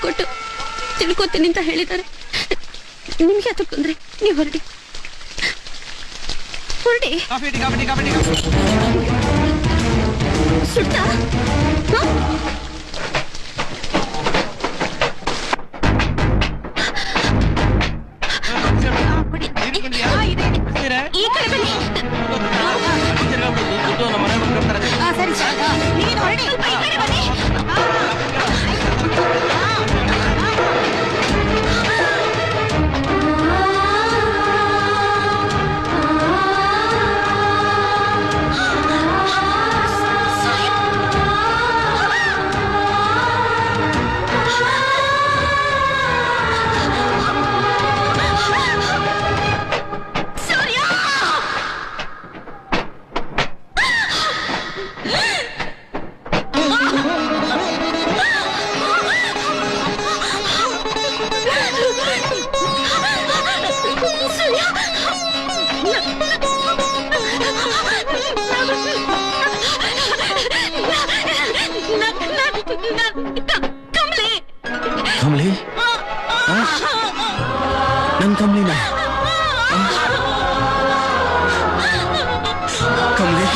ಕೊಟ್ಟು ತಿಳ್ಕೊತೀನಿ ಅಂತ ಹೇಳಿದ್ದಾರೆ. ನಿಮ್ಗೆ ಅದು ತೊಂದ್ರೆ, ನೀವು ಹೊರಡಿ ಹೊರಡಿ. ಸುಡ್ತಾ ಈ ಕಡೆ ಬನ್ನಿ. ಸರಿ ಸರ್, ನೀನು ಹೊರಡಿ. ಈ ಕಡೆ ಬನ್ನಿ. ಕಮಲಿ, ನನ್ ಕಮಲಿನ ಕಮಲಿ